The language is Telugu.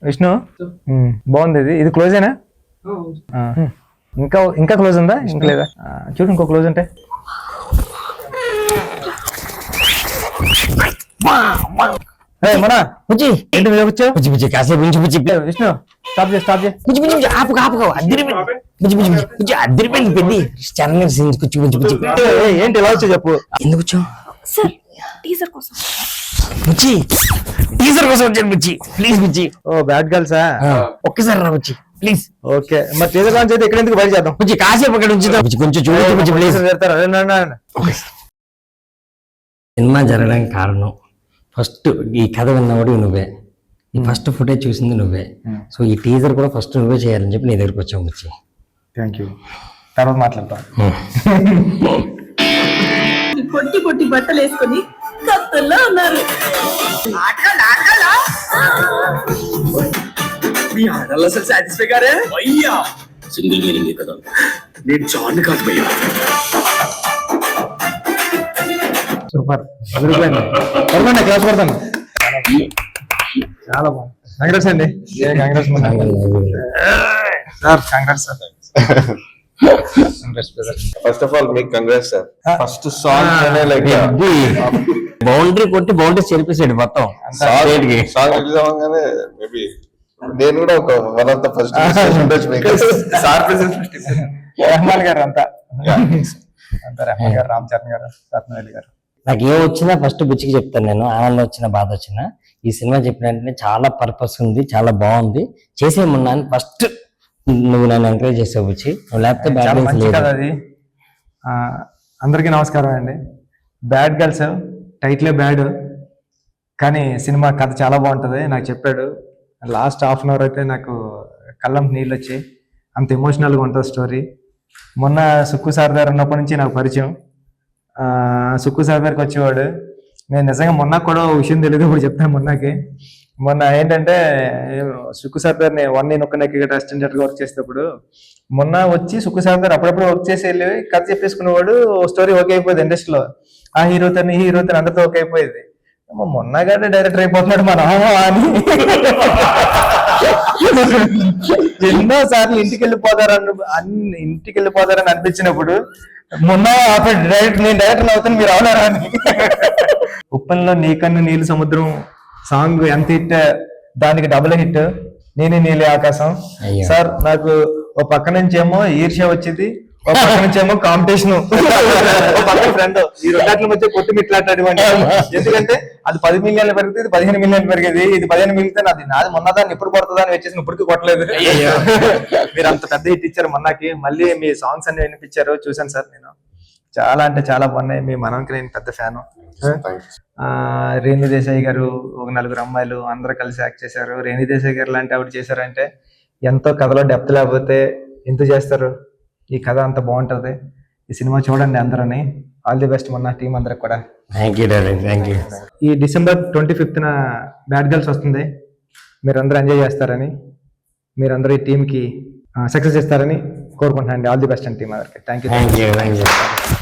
విష్ణు బాగుంది. ఇది క్లోజేనా? ఇంకా ఇంకా క్లోజ్ ఉందా? ఇంకా లేదా? చూడు ఇంకో క్లోజ్ ఉంటే. మన బుజ్జి ఏంటి మీద వచ్చావు? బుజ్జి బుజ్జి కాసేపు నుంచి బుజ్జి విష్ణు స్టాప్ చేయి స్టాప్ చేయి. బుజ్జి బుజ్జి ఆపు ఆపు అద్దరిపోయింది. బుజ్జి బుజ్జి బుజ్జి అద్దరిపోయింది పెద్ద ఛానల్ సీన్ కూర్చు బుజ్జి బుజ్జి ఏంటి ఇలా వచ్చావు చెప్పు. ఎందుకు వచ్చావు? సార్ టీజర్ కోసం. బుజ్జి టీజర్ కోసం వచ్చాను బుజ్జి ప్లీజ్ బుజ్జి. Oh bad గర్ల్సా? ఒక్కసారి రా బుజ్జి ప్లీజ్. ఓకే మరి టీజర్ లాంచ్ అయితే ఎక్కడ ఎందుకు బయట చేద్దాం బుజ్జి? కాసేపు అక్కడ ఉంచుదాం బుజ్జి కొంచెం చూడండి బుజ్జి ప్లీజ్. సినిమా జరగడానికి కారణం ఫస్ట్ ఈ కథ విన్నవాడు నువ్వే, ఈ ఫస్ట్ ఫుటేజ్ చూసింది నువ్వే, సో ఈ టీజర్ కూడా ఫస్ట్ నువ్వే చేయాలని చెప్పి నీ దగ్గరకు వచ్చాము బుజ్జి. Thank you. తర్వాత మాట్లాడతాం. పొట్టి పొట్టి బట్టలు వేసుకొని కత్తుల్లో ఉన్నారు. మీ ఆడల్లో అసలు సాటిస్ఫై గారే అయ్యా. సింగిల్ మీనింగ్ కదా, నేను జాన్ కాదు భయ్యా. సూపర్ క్లాస్ పడతాను. చాలా బాగుంది. కంగ్రాట్స్ అండి. Congrats sir. Congrats sir. First of all మీకు congrats sir. First song like boundary కొట్టి బౌండరీ చెరిపేసాడు మొత్తం సాంగ్ రిలీజ్ అవ్వగానే మేబీ నేను కూడా ఒక one of the first sir Rahman garu అంతా రెహమాన్ గారు, రామ్ చరణ్ గారు, రత్నవేలి గారు. నాకు ఏం వచ్చినా ఫస్ట్ బుచ్చికి చెప్తాను నేను. ఆనందం వచ్చినా బాధ వచ్చినా ఈ సినిమా చెప్పిన వెంటనే చాలా పర్పస్ ఉంది, చాలా బాగుంది, చేసేయమన్నా ఫస్ట్ నువ్వు నన్ను ఎంకరేజ్ చేసావు బుచ్చి. నువ్వు లేకపోతే అది. అందరికీ నమస్కారం అండి. బ్యాడ్ గర్ల్స్ టైటిలే బ్యాడ్, కానీ సినిమా కథ చాలా బాగుంటుంది. నాకు చెప్పాడు లాస్ట్ హాఫ్ అన్ అవర్ అయితే నాకు కళ్ళం నీళ్ళు వచ్చాయి, అంత ఎమోషనల్గా ఉంటుంది స్టోరీ. మొన్న సుక్కు సార్ గారు ఉన్నప్పటి నుంచి నాకు పరిచయం. సుక్కు సార్ గారికి వచ్చేవాడు. నేను నిజంగా మొన్న కూడా విషయం తెలియదు, ఇప్పుడు చెప్తాను. మొన్న ఏంటంటే సుక్కు సార్ గారిని నేను ఒక్క నెక్కి అసిస్టెంట్ వర్క్ చేసేటప్పుడు మొన్న వచ్చి సుక్కు సార్ గారు అప్పుడప్పుడు వర్క్ చేసి వెళ్ళి కథ చెప్పేసుకునేవాడు. స్టోరీ ఓకే అయిపోయింది ఇండస్ట్రీలో, ఆ హీరోతో అందరితో ఓకే అయిపోయేది. మొన్న గానే డైరెక్టర్ అయిపోతున్నాడు మన అని ఎన్నో సార్లు ఇంటికి వెళ్ళిపోతారని అనిపించినప్పుడు మొన్న డైరెక్టర్ నేను డైరెక్టర్ అవుతాను మీరు అవునారా అని. ఉప్పల్లో నీకన్ను నీళ్ళు సముద్రం సాంగ్ ఎంత హిట్, దానికి డబుల్ హిట్. నేనే నీలి ఆకాశం. సార్ నాకు ఓ పక్క నుంచి ఏమో ఈర్ష్య వచ్చింది, ఒక పక్క నుంచి ఏమో కాంపిటీషన్, ఒక పక్క ఫ్రెండ్. ఈ రెండాట్ల మధ్య కొట్టి మిట్లాడేవాడి. ఎందుకంటే అది 10 మిలియన్లు పెరిగితే ఇది 15 మిలియన్లు పెరిగేది. ఇది 15 మిలిగితే నాది మొన్నదాన్ని ఎప్పుడు కొడుతుందా అని వచ్చేసి ఇప్పటికీ కొట్టలేదు. మీరు అంత పెద్ద హిట్ ఇచ్చారు మొన్నకి. మళ్ళీ మీ సాంగ్స్ అన్ని వినిపించారు, చూసాను సార్ నేను. చాలా అంటే చాలా బాగున్నాయి. మీ మనకి నేను పెద్ద ఫ్యాను. రేణు దేశాయ్ గారు, ఒక 4 అమ్మాయిలు అందరూ కలిసి యాక్ట్ చేశారు. రేణు దేశాయ్ గారు లాంటి ఆవిడ చేశారంటే ఎంతో కథలో డెప్త్ లేకపోతే ఎంత చేస్తారు. ఈ కథ అంత బాగుంటది. ఈ సినిమా చూడండి అందరని. ఆల్ ది బెస్ట్ మొన్న టీం అందరికి కూడా. Thank you. ఈ December 25th బ్యాడ్ గర్ల్స్ వస్తుంది. మీరందరూ ఎంజాయ్ చేస్తారని, మీరందరూ ఈ టీంకి సక్సెస్ ఇస్తారని కోరుకుంటున్నాను. ఆల్ ది బెస్ట్ అండి టీం అందరికి. Thank you.